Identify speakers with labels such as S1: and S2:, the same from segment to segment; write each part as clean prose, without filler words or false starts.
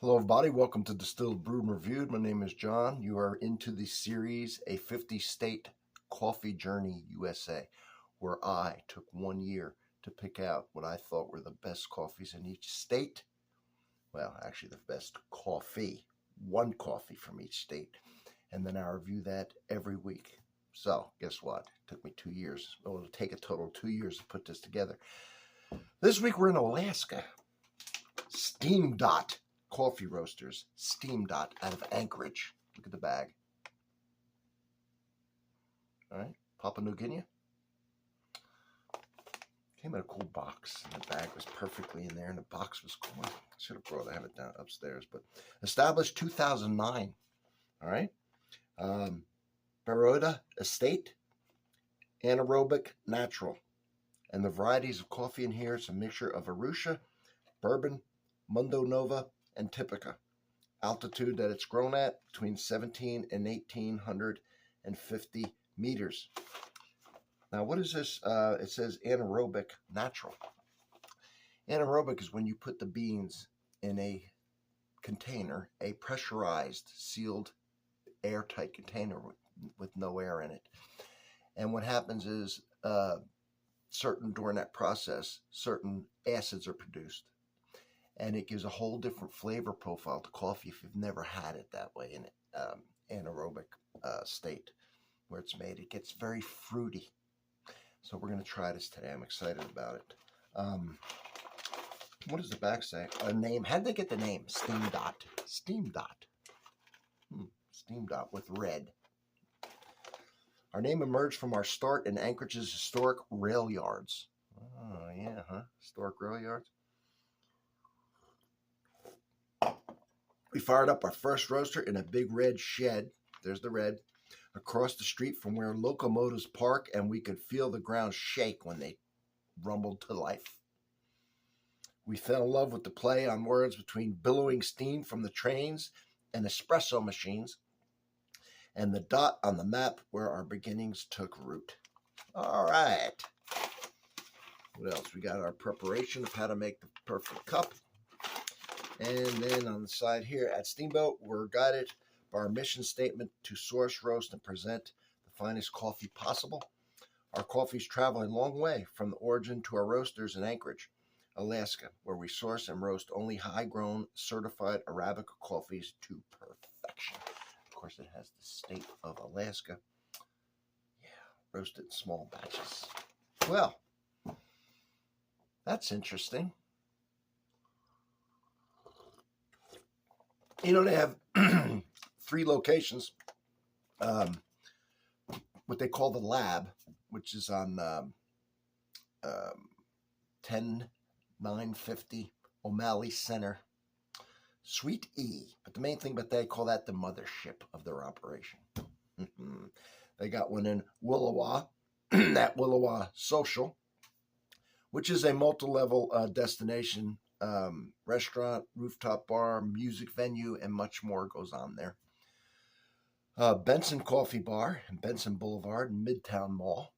S1: Hello everybody, welcome to Distilled Brewed and Reviewed. My name is John. You are into the series, A 50-State Coffee Journey USA, where I took 1 year to pick out what I thought were the best coffees in each state. Well, actually the best coffee, one coffee from each state. And then I review that every week. So, guess what? It took me 2 years. Well, it'll take a total of 2 years to put this together. This week we're in Alaska. SteamDot Coffee Roasters, SteamDot out of Anchorage. Look at the bag. All right, Papua New Guinea. Came in a cool box, and the bag was perfectly in there, and the box was cool. I should have brought it, I have it down upstairs, but established 2009. All right, Baroda Estate, anaerobic, natural, and the varieties of coffee in here. It's a mixture of Arusha, bourbon, Mundo Nova, and Typica. Altitude that it's grown at between 17 and 1850 meters. Now, what is this? It says anaerobic natural. Anaerobic is when you put the beans in a container, a pressurized, sealed, airtight container with no air in it. And what happens is during that process, certain acids are produced. And it gives a whole different flavor profile to coffee if you've never had it that way in anaerobic state where it's made. It gets very fruity. So we're going to try this today. I'm excited about it. What does the back say? A name. How did they get the name? SteamDot. SteamDot. SteamDot with red. Our name emerged from our start in Anchorage's historic rail yards. Oh, yeah, huh? Historic rail yards. We fired up our first roaster in a big red shed, there's the red, across the street from where locomotives park, and we could feel the ground shake when they rumbled to life. We fell in love with the play on words between billowing steam from the trains and espresso machines, and the dot on the map where our beginnings took root. All right. What else? We got our preparation of how to make the perfect cup. And then on the side here at Steamboat, we're guided by our mission statement to source, roast, and present the finest coffee possible. Our coffees travel a long way from the origin to our roasters in Anchorage, Alaska, where we source and roast only high-grown, certified Arabica coffees to perfection. Of course, it has the state of Alaska. Yeah, roasted in small batches. Well, that's interesting. You know, they have 3 locations. What they call the lab, which is on 10950 O'Malley Center, Suite E. But the main thing, they call that the mothership of their operation. They got one in Willowa, at Willowa Social, which is a multi-level destination restaurant, rooftop bar, music venue, and much more goes on there. Benson Coffee Bar in Benson Boulevard in Midtown Mall.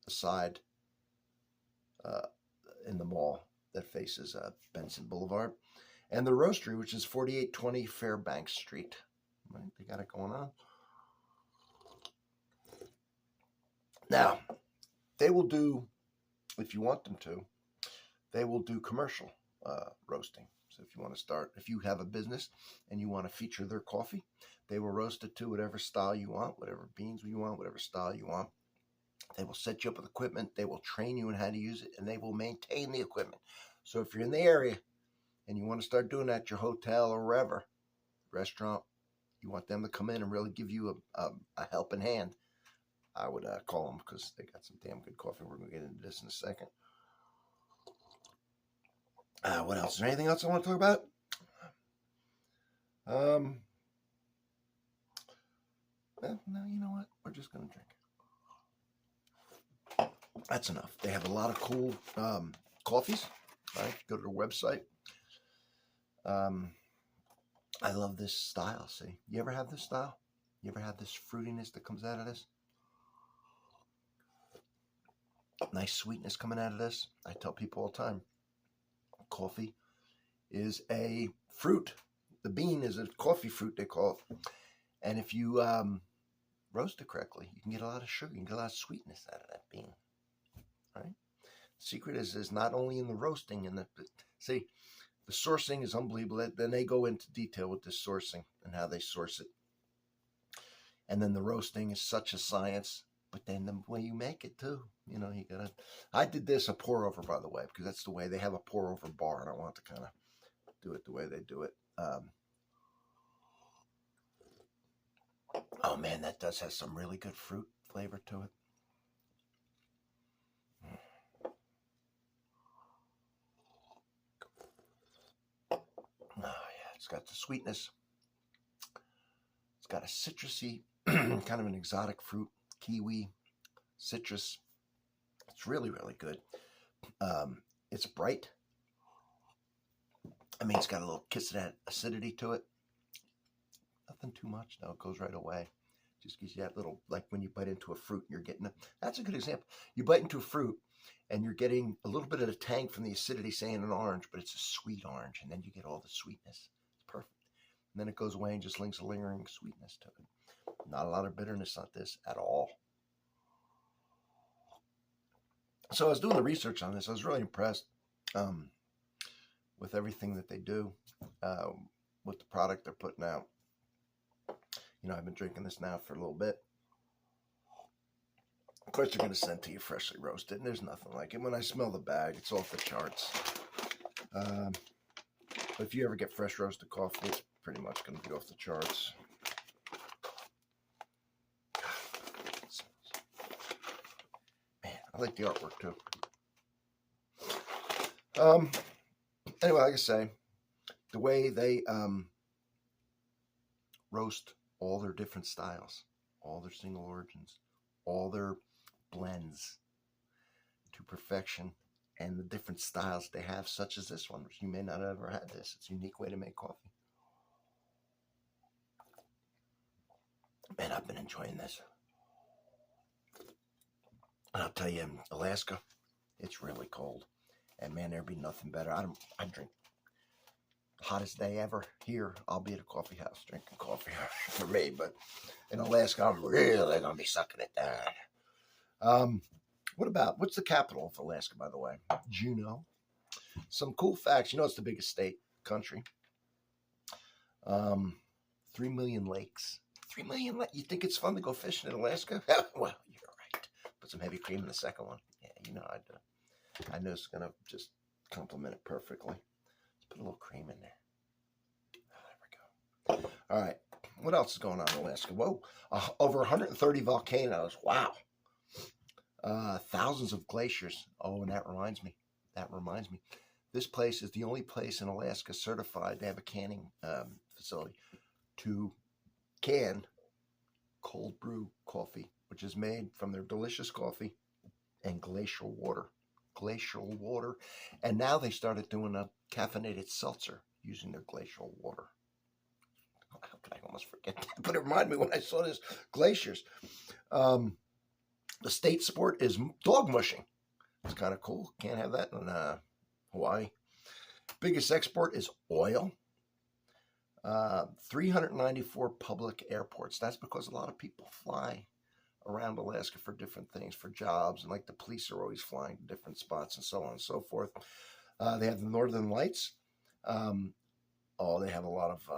S1: Aside in the mall that faces Benson Boulevard. And the Roastery, which is 4820 Fairbanks Street. Right, they got it going on. Now, they will do, if you want them to, they will do commercial roasting. So if you want to start, if you have a business and you want to feature their coffee, they will roast it to whatever style you want, whatever beans you want, whatever style you want. They will set you up with equipment. They will train you on how to use it, and they will maintain the equipment. So if you're in the area and you want to start doing that at your hotel or wherever, restaurant, you want them to come in and really give you a helping hand, I would call them because they got some damn good coffee. We're going to get into this in a second. What else? Is there anything else I want to talk about? Well, no, you know what? We're just going to drink. That's enough. They have a lot of cool coffees. Right? Go to their website. I love this style. See, you ever have this style? You ever have this fruitiness that comes out of this? Nice sweetness coming out of this. I tell people all the time, coffee is a fruit. The bean is a coffee fruit, they call it. And if you roast it correctly, you can get a lot of sugar. You can get a lot of sweetness out of that bean. Right? The secret is not only in the roasting and see, the sourcing is unbelievable. Then they go into detail with the sourcing and how they source it. And then the roasting is such a science. But then the way you make it too, you gotta. I did this a pour over, by the way, because that's the way they have a pour over bar, and I want to kind of do it the way they do it. Oh man, that does have some really good fruit flavor to it. Oh yeah, it's got the sweetness. It's got a citrusy, kind of an exotic fruit, kiwi, citrus. It's really, really good. It's bright. I mean, it's got a little kiss of that acidity to it. Nothing too much. No, it goes right away. Just gives you that little, like when you bite into a fruit, you're getting that's a good example. You bite into a fruit and you're getting a little bit of the tang from the acidity, saying an orange, but it's a sweet orange. And then you get all the sweetness. It's perfect. And then it goes away and just links a lingering sweetness to it. Not a lot of bitterness on this at all. So I was doing the research on this. I was really impressed with everything that they do, with the product they're putting out. I've been drinking this now for a little bit. Of course, they're going to send to you freshly roasted, and there's nothing like it. When I smell the bag, it's off the charts. But if you ever get fresh roasted coffee, it's pretty much going to be off the charts. Man, I like the artwork too. Anyway, like I say, the way they roast all their different styles, all their single origins, all their blends to perfection, and the different styles they have, such as this one, which you may not have ever had this. It's a unique way to make coffee. Man, I've been enjoying this. And I'll tell you, in Alaska, it's really cold. And man, there'd be nothing better. I drink hottest day ever here. I'll be at a coffee house drinking coffee for me. But in Alaska, I'm really going to be sucking it down. What's the capital of Alaska, by the way? Juneau. Some cool facts. It's the biggest state, country. 3 million lakes. 3 million lakes. You think it's fun to go fishing in Alaska? Well, you're right. Put some heavy cream in the second one. Yeah, I know it's going to just complement it perfectly. Let's put a little cream in there. There we go. All right. What else is going on in Alaska? Whoa. Over 130 volcanoes. Wow. Thousands of glaciers. Oh, and that reminds me. This place is the only place in Alaska certified. They have a canning facility to can cold brew coffee, which is made from their delicious coffee and glacial water. And now they started doing a caffeinated seltzer using their glacial water. How could I almost forget that? But it reminded me when I saw this, glaciers. The state sport is dog mushing. It's kind of cool. Can't have that in Hawaii. Biggest export is oil. 394 public airports. That's because a lot of people fly around Alaska for different things, for jobs, and like the police are always flying to different spots and so on and so forth. They have the Northern Lights. They have a lot of,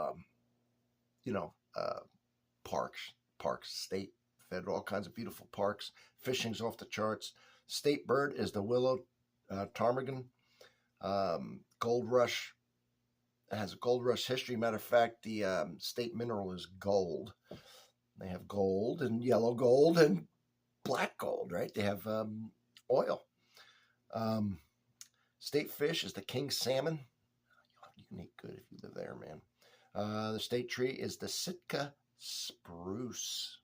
S1: parks, state, federal, all kinds of beautiful parks. Fishing's off the charts. State bird is the willow ptarmigan. Gold rush. It has a gold rush history. Matter of fact, the state mineral is gold. They have gold and yellow gold and black gold, right? They have oil. State fish is the king salmon. You can eat good if you live there, man. The state tree is the Sitka spruce.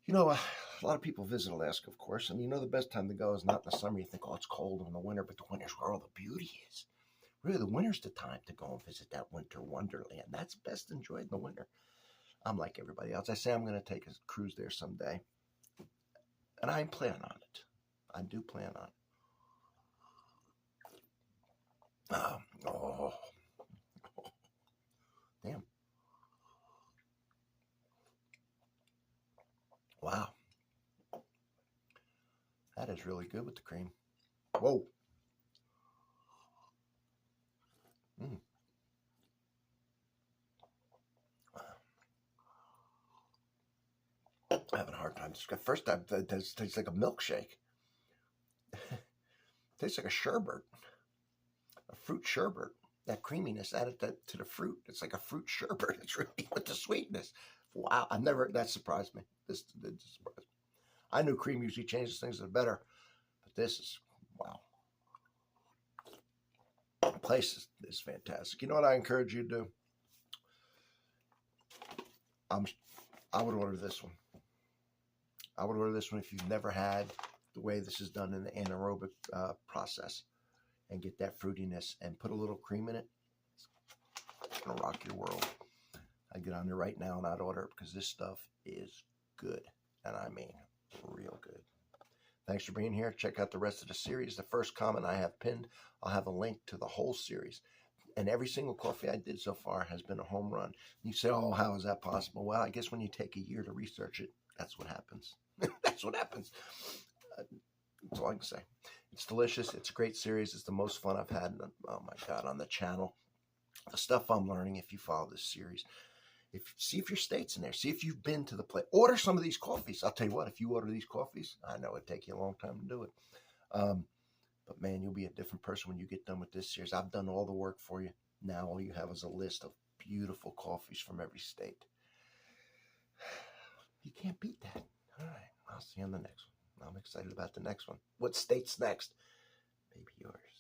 S1: A lot of people visit Alaska, of course, and the best time to go is not in the summer. You think, oh, it's cold in the winter, but the winter's where all the beauty is. Really, the winter's the time to go and visit that winter wonderland. That's best enjoyed in the winter. I'm like everybody else. I say I'm going to take a cruise there someday. And I plan on it. I do plan on it. is really good with the cream. Whoa. Mm. I'm having a hard time. First time, it tastes like a milkshake. It tastes like a sherbet, a fruit sherbet. That creaminess added to the fruit. It's like a fruit sherbet. It's really with the sweetness. Wow, that surprised me. This did surprise me. I knew cream usually changes things to the better, but this is, wow. The place is fantastic. You know what I encourage you to do? I would order this one. I would order this one if you've never had the way this is done in the anaerobic process, and get that fruitiness and put a little cream in it. It's going to rock your world. I'd get on there right now and I'd order it because this stuff is good. And I mean, real good. Thanks for being here. Check out the rest of the series. The first comment I have pinned, I'll have a link to the whole series. And every single coffee I did so far has been a home run. You say, oh, how is that possible? Well, I guess when you take a year to research it, that's what happens. That's what happens. That's all I can say. It's delicious. It's a great series. It's the most fun I've had, oh my God, on the channel. The stuff I'm learning, if you follow this series, see if your state's in there. See if you've been to the place. Order some of these coffees. I'll tell you what, if you order these coffees, I know it'd take you a long time to do it. But man, you'll be a different person when you get done with this series. I've done all the work for you. Now all you have is a list of beautiful coffees from every state. You can't beat that. All right, I'll see you on the next one. I'm excited about the next one. What state's next? Maybe yours.